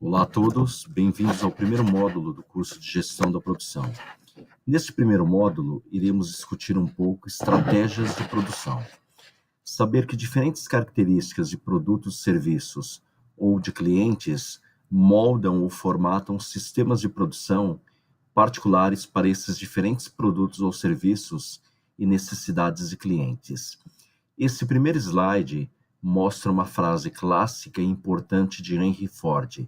Olá a todos, bem-vindos ao primeiro módulo do curso de Gestão da Produção. Neste primeiro módulo, iremos discutir um pouco estratégias de produção. Saber que diferentes características de produtos, serviços ou de clientes moldam ou formatam sistemas de produção particulares para esses diferentes produtos ou serviços e necessidades de clientes. Esse primeiro slide mostra uma frase clássica e importante de Henry Ford,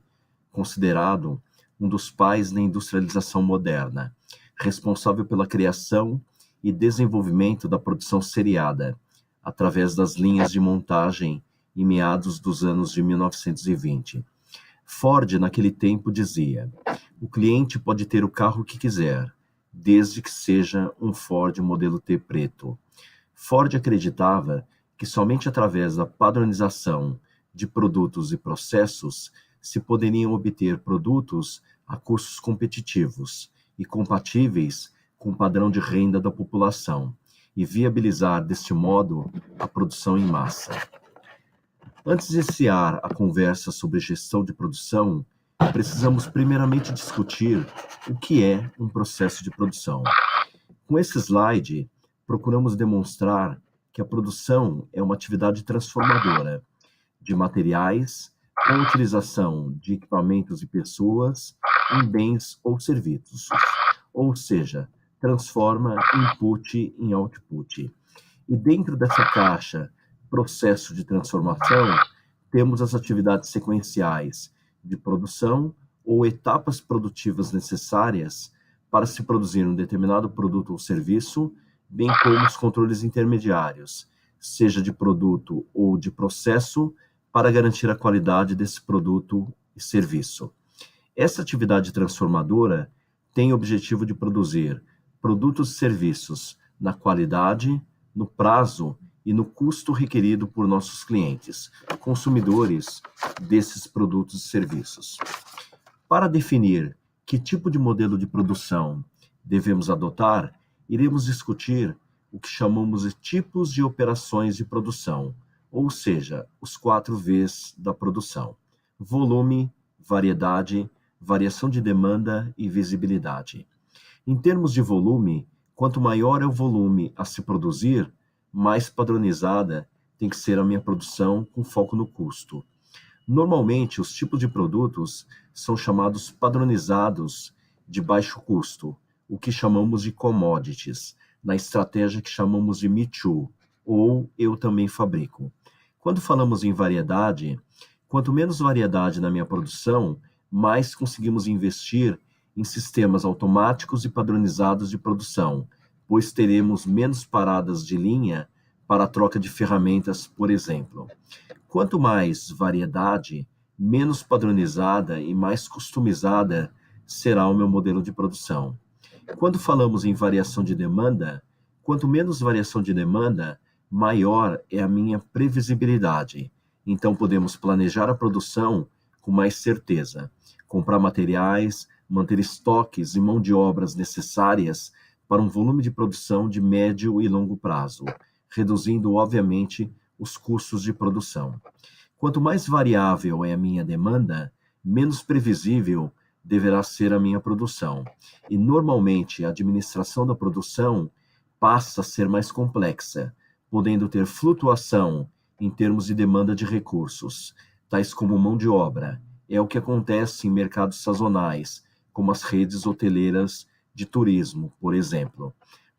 considerado um dos pais da industrialização moderna, responsável pela criação e desenvolvimento da produção seriada, através das linhas de montagem em meados dos anos de 1920. Ford, naquele tempo, dizia: o cliente pode ter o carro que quiser, desde que seja um Ford modelo T preto. Ford acreditava que somente através da padronização de produtos e processos se poderiam obter produtos a custos competitivos e compatíveis com o padrão de renda da população e viabilizar, deste modo, a produção em massa. Antes de iniciar a conversa sobre gestão de produção, precisamos primeiramente discutir o que é um processo de produção. Com esse slide, procuramos demonstrar que a produção é uma atividade transformadora de materiais, com a utilização de equipamentos e pessoas em bens ou serviços, ou seja, transforma input em output. E dentro dessa caixa, processo de transformação, temos as atividades sequenciais de produção ou etapas produtivas necessárias para se produzir um determinado produto ou serviço, bem como os controles intermediários, seja de produto ou de processo, para garantir a qualidade desse produto e serviço. Essa atividade transformadora tem o objetivo de produzir produtos e serviços na qualidade, no prazo e no custo requerido por nossos clientes, consumidores desses produtos e serviços. Para definir que tipo de modelo de produção devemos adotar, iremos discutir o que chamamos de tipos de operações de produção, ou seja, os 4 Vs da produção: volume, variedade, variação de demanda e visibilidade. Em termos de volume, quanto maior é o volume a se produzir, mais padronizada tem que ser a minha produção com foco no custo. Normalmente, os tipos de produtos são chamados padronizados de baixo custo, o que chamamos de commodities, na estratégia que chamamos de Me Too, ou eu também fabrico. Quando falamos em variedade, quanto menos variedade na minha produção, mais conseguimos investir em sistemas automáticos e padronizados de produção, pois teremos menos paradas de linha para a troca de ferramentas, por exemplo. Quanto mais variedade, menos padronizada e mais customizada será o meu modelo de produção. Quando falamos em variação de demanda, quanto menos variação de demanda, maior é a minha previsibilidade. Então podemos planejar a produção com mais certeza, comprar materiais, manter estoques e mão de obras necessárias para um volume de produção de médio e longo prazo, reduzindo, obviamente, os custos de produção. Quanto mais variável é a minha demanda, menos previsível deverá ser a minha produção. E, normalmente, a administração da produção passa a ser mais complexa, podendo ter flutuação em termos de demanda de recursos, tais como mão de obra. É o que acontece em mercados sazonais, como as redes hoteleiras de turismo, por exemplo.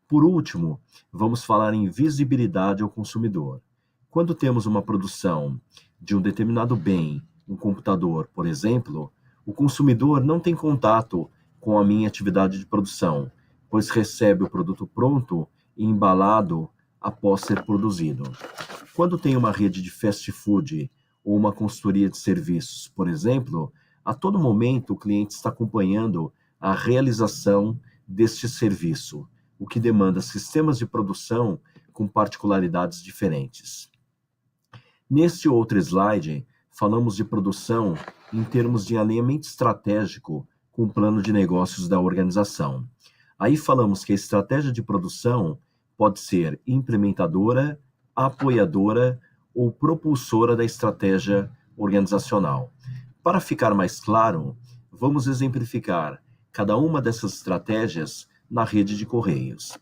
Por último, vamos falar em visibilidade ao consumidor. Quando temos uma produção de um determinado bem, um computador, por exemplo, o consumidor não tem contato com a minha atividade de produção, pois recebe o produto pronto e embalado após ser produzido. Quando tem uma rede de fast food ou uma consultoria de serviços, por exemplo, a todo momento o cliente está acompanhando a realização deste serviço, o que demanda sistemas de produção com particularidades diferentes. Neste outro slide, falamos de produção em termos de alinhamento estratégico com o plano de negócios da organização. Aí falamos que a estratégia de produção pode ser implementadora, apoiadora ou propulsora da estratégia organizacional. Para ficar mais claro, vamos exemplificar cada uma dessas estratégias na rede de correios.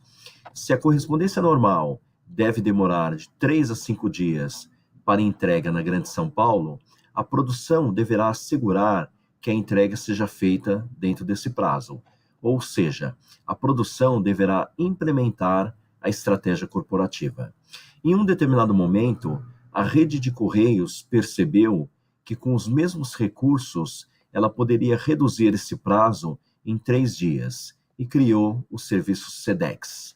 Se a correspondência normal deve demorar de 3 a 5 dias para entrega na Grande São Paulo, a produção deverá assegurar que a entrega seja feita dentro desse prazo. Ou seja, a produção deverá implementar a estratégia corporativa. Em um determinado momento, a rede de correios percebeu que com os mesmos recursos ela poderia reduzir esse prazo em 3 dias e criou o serviço Sedex.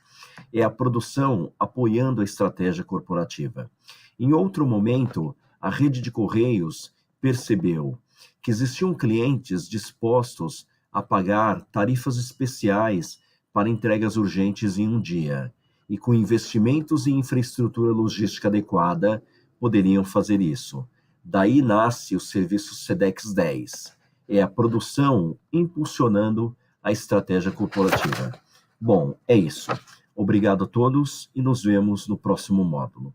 É a produção apoiando a estratégia corporativa. Em outro momento, a rede de correios percebeu que existiam clientes dispostos a pagar tarifas especiais para entregas urgentes em um dia, e com investimentos em infraestrutura logística adequada, poderiam fazer isso. Daí nasce o serviço Sedex 10. É a produção impulsionando a estratégia corporativa. Bom, é isso. Obrigado a todos e nos vemos no próximo módulo.